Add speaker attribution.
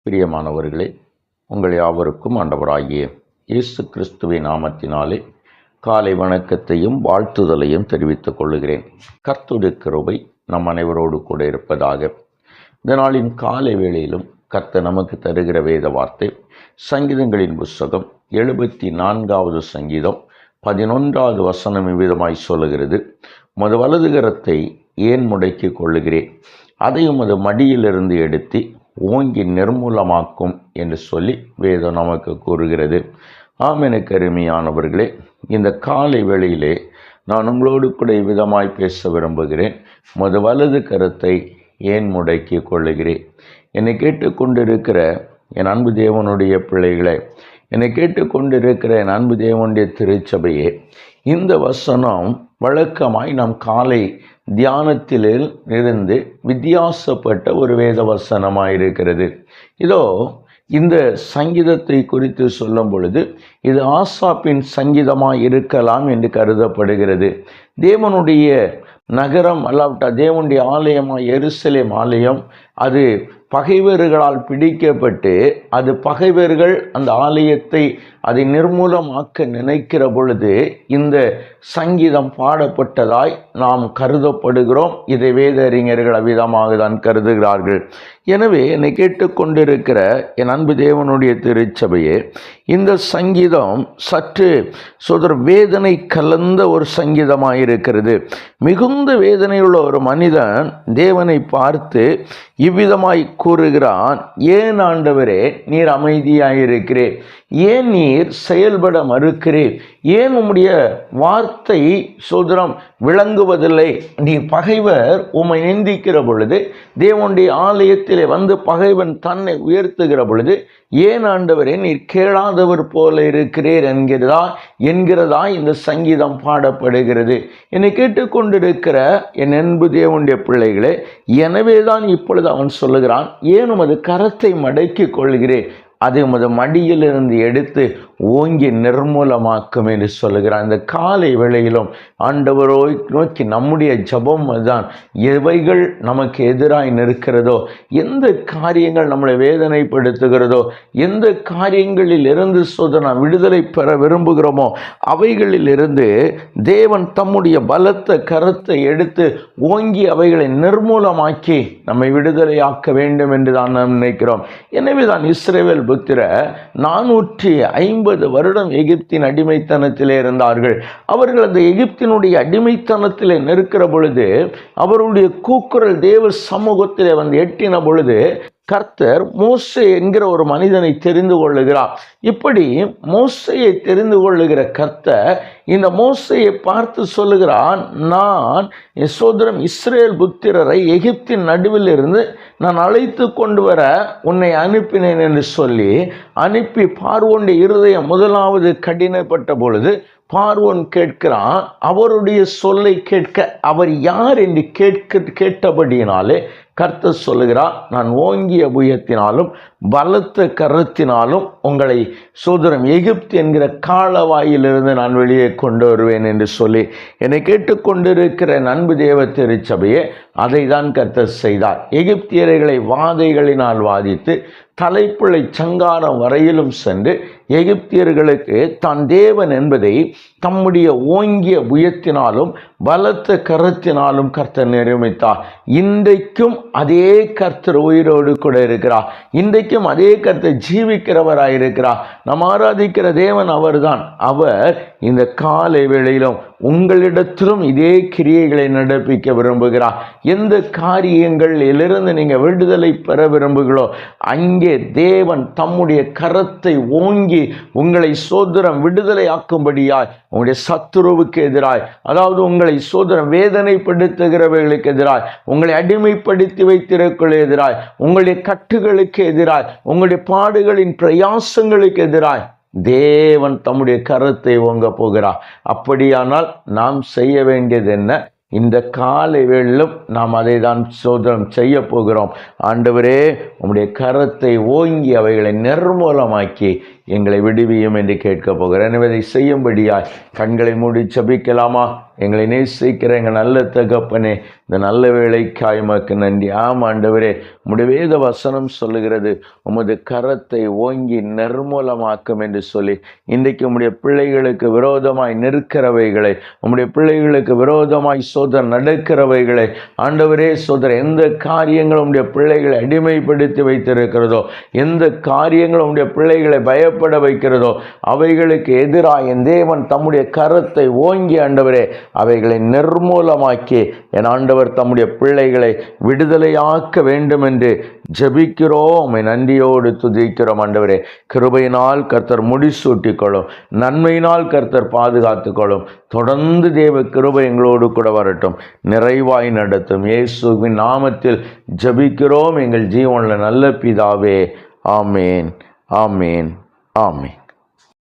Speaker 1: பிரியமானவர்களே, உங்கள் யாவருக்கும் ஆண்டவராகிய இயேசு கிறிஸ்துவின் நாமத்தினாலே காலை வணக்கத்தையும் வாழ்த்துதலையும் தெரிவித்துக் கொள்கிறேன். கர்த்தருடைய கிருபை நம் அனைவரோடு கூட இருப்பதாக. இந்த நாளின் காலை வேளையிலும் கர்த்தர் நமக்கு தருகிற வேத வார்த்தை சங்கீதங்களின் புஸ்தகம் 74வது சங்கீதம் 11வது வசனம் இவ்விதமாய் சொல்லுகிறது: உமது வலது கரத்தை ஏன் முடக்கி கொள்ளுகிறேன், அதை உமது மடியிலிருந்து எடுத்து ஓங்கி நிர்மூலமாக்கும் என்று சொல்லி வேதம் நமக்கு கூறுகிறது. எனக்கு அருமையானவர்களே, இந்த காலை வேளையிலே நான் உங்களோடு கூட விதமாய் பேச விரும்புகிறேன். உமது வலது கரத்தை ஏன் முடக்கி கொள்ளுகிறேன்? என்னை கேட்டுக்கொண்டிருக்கிற என் அன்பு தேவனுடைய பிள்ளைகளே, என்னை கேட்டுக்கொண்டிருக்கிற என் அன்பு தேவனுடைய திருச்சபையே, இந்த வசனம் வழக்கமாய் நம் காலை தியானத்தில் இருந்து வித்தியாசப்பட்ட ஒரு வேத வசனமாயிருக்கிறது. இதோ இந்த சங்கீதத்தை குறித்து சொல்லும் பொழுது இது ஆசாப்பின் சங்கீதமாய் இருக்கலாம் என்று கருதப்படுகிறது. தேவனுடைய நகரம் அல்லாவிட்டா தேவனுடைய ஆலயமாய் எருசலேம் ஆலயம் அது பகைவர்களால் பிடிக்கப்பட்டு அது பகைவர்கள் அந்த ஆலயத்தை அதை நிர்மூலமாக்க நினைக்கிற பொழுது இந்த சங்கீதம் பாடப்பட்டதாய் நாம் கருதப்படுகிறோம். இதை வேத அறிஞர்கள் அவ்விதமாக தான் கருதுகிறார்கள். எனவே என்னை கேட்டுக்கொண்டிருக்கிற என் அன்பு தேவனுடைய திருச்சபையே, இந்த சங்கீதம் சற்று வேதனை கலந்த ஒரு சங்கீதமாயிருக்கிறது. மிகுந்த வேதனையுள்ள ஒரு மனிதன் தேவனை பார்த்து இவ்விதமாய் கூறுகிறான்: ஏன் ஆண்டவரே நீர் அமைதியாயிருக்கிறீர்? ஏன் நீர் செயல்பட மறுக்கிறீர்? ஏன் உம்முடைய வார்த்தை விளங்குவதில்லை? நீ பகைவர் உம்மை நிந்திக்கிற பொழுது, தேவனுடைய ஆலயத்திலே வந்து பகைவன் தன்னை உயர்த்துகிற பொழுது, ஏன் ஆண்டவரே நீர் கேளாதவர் போல இருக்கிறீர் என்கிறதா இந்த சங்கீதம் பாடப்படுகிறது. என்னை கேட்டுக்கொண்டிருக்கிற என் அன்பு தேவனுடைய பிள்ளைகளே, எனவேதான் இப்பொழுது அவன் சொல்லுகிறான்: ஏன் உமது கரத்தை மடக்கி கொள்கிறேன், அதை உமது மடியிலிருந்து எடுத்து ஓங்கி நிர்மூலமாக்கும் என்று சொல்லுகிறான். இந்த காலை வேளையிலும் ஆண்டவரை நோக்கி நம்முடைய ஜபம் அதுதான். எவைகள் நமக்கு எதிராய் நிற்கிறதோ, எந்த காரியங்கள் நம்மளை வேதனைப்படுத்துகிறதோ, எந்த காரியங்களில் இருந்து நாம் விடுதலை பெற விரும்புகிறோமோ அவைகளில் இருந்து தேவன் தம்முடைய பலத்த கரத்தை எடுத்து ஓங்கி அவைகளை நிர்மூலமாக்கி நம்மை விடுதலையாக்க வேண்டும் என்று தான் நாம் நினைக்கிறோம். எனவே தான் இஸ்ரவேல் புத்திர 450 வருடம் எகிப்தின் அடிமைத்தனத்திலே இருந்தார்கள். அவர்கள் அந்த எகிப்தினுடைய அடிமைத்தனத்திலே நிற்கிற பொழுது அவருடைய கூக்குரல் தேவ சமூகத்திலே வந்து எட்டின பொழுது கர்த்தர் மோசே என்கிற ஒரு மனிதனை தெரிந்து கொள்ளுகிறார். இப்படி மோசையை தெரிந்து கொள்ளுகிற கர்த்தர் இந்த மோசையை பார்த்து சொல்லுகிறான்: நான் இஸ்ரேல் புத்திரரை எகிப்தின் நடுவில் இருந்து நான் அழைத்து கொண்டு வர உன்னை அனுப்பினேன் என்று சொல்லி அனுப்பி பார்வோனுடைய இருதயம் முதலாவது கடினப்பட்ட பொழுது பார்வோன் கேட்கிறான். அவருடைய சொல்லை கேட்க அவர் யார் என்று கேட்டபடியினாலே கர்த்தர் சொல்லுகிறார்: நான் ஓங்கிய புயத்தினாலும் பலத்த கரத்தினாலும் உங்களை எகிப்து என்கிற காலவாயிலிருந்து நான் வெளியே கொண்டு வருவேன் என்று சொல்லி என்னை கேட்டுக்கொண்டிருக்கிற அன்பு தேவ திருச்சபையே, அதை தான் கர்த்தர் செய்தார். எகிப்தியர்களை வாதைகளினால் வாதித்து தலைப்பிள்ளை சங்காரம் வரையிலும் சென்று எகிப்தியர்களுக்கு தான் தேவன் என்பதை தம்முடைய ஓங்கிய புயத்தினாலும் பலத்த கரத்தினாலும் கர்த்தர் நிரூபித்தார். இன்றைக்கும் அதே கர்த்தர் உயிரோடு கூட இருக்கிறார். இன்றைக்கும் அதே கர்த்தர் ஜீவிக்கிறவராயிருக்கிறார். நாம் ஆராதிக்கிற தேவன் அவர்தான். அவர் இந்த காலை வேளையிலும் உங்களிடத்திலும் இதே கிரியைகளை நடப்பிக்க விரும்புகிறார். எந்த காரியங்களிலிருந்து நீங்கள் விடுதலை பெற விரும்புகிறோ அங்கே தேவன் தம்முடைய கரத்தை ஓங்கி உங்களை விடுதலை ஆக்கும்படியாய் உங்களுடைய சத்துருவுக்கு எதிராய், அதாவது உங்களை வேதனைப்படுத்துகிறவர்களுக்கு எதிராய், உங்களை அடிமைப்படுத்தி வைத்திருக்கிற எதிராய், உங்களுடைய கட்டுகளுக்கு எதிராய், உங்களுடைய பாடுகளின் பிரயாசங்களுக்கு எதிராய் தேவன் தம்முடைய கரத்தை ஓங்க போகிறார். அப்படியானால் நாம் செய்ய வேண்டியது என்ன? இந்த காலை வேளையிலும் நாம் அதை தான் செய்ய போகிறோம். ஆண்டவரே, உம்முடைய கரத்தை ஓங்கி அவைகளை நிர்மூலமாக்கி எங்களை விடுவியும் என்று கேட்க போகிறேன். எனவே இதை செய்யும்படியாய் கண்களை மூடி ஜெபிக்கலாமா? எங்களை நேசிக்கிற எங்கள் நல்ல தகப்பனே, இந்த நல்ல வேளைக்காய் உமக்கு நன்றி. ஆம் ஆண்டவரே, உம்முடைய வேத வசனம் சொல்லுகிறது, உமது கரத்தை ஓங்கி நிர்மூலமாக்கும் என்று சொல்லி, இன்றைக்கு உம்முடைய பிள்ளைகளுக்கு விரோதமாய் நிற்கிறவைகளை, உம்முடைய பிள்ளைகளுக்கு விரோதமாய் சோதர் நடக்கிறவைகளை, ஆண்டவரே சோதர் எந்த காரியங்களும் உம்முடைய பிள்ளைகளை அடிமைப்படுத்தி வைத்திருக்கிறதோ, எந்த காரியங்களும் உம்முடைய பிள்ளைகளை பயப்பட வைக்கிறதோ, அவைகளுக்கு எதிராக என் தேவன் தம்முடைய கரத்தை ஓங்கி ஆண்டவரே அவைகளை நிர்மூலமாக்கி என் ஆண்டவர் தம்முடைய பிள்ளைகளை விடுதலையாக்க வேண்டும் என்று ஜெபிக்கிறோம். நன்றியோடு துதிக்கிறோம் ஆண்டவரே. கிருபையினால் கர்த்தர் முடிசூட்டிக்கொள்ளும், நன்மையினால் கர்த்தர் பாதுகாத்துக்கொள்ளும். தொடர்ந்து தேவ கிருபை எங்களோடு கூட வரட்டும், நிறைவாய் நடத்தும். இயேசுவின் நாமத்தில் ஜெபிக்கிறோம் எங்கள் ஜீவனில் நல்ல பிதாவே. ஆமேன், ஆமேன், ஆமேன்.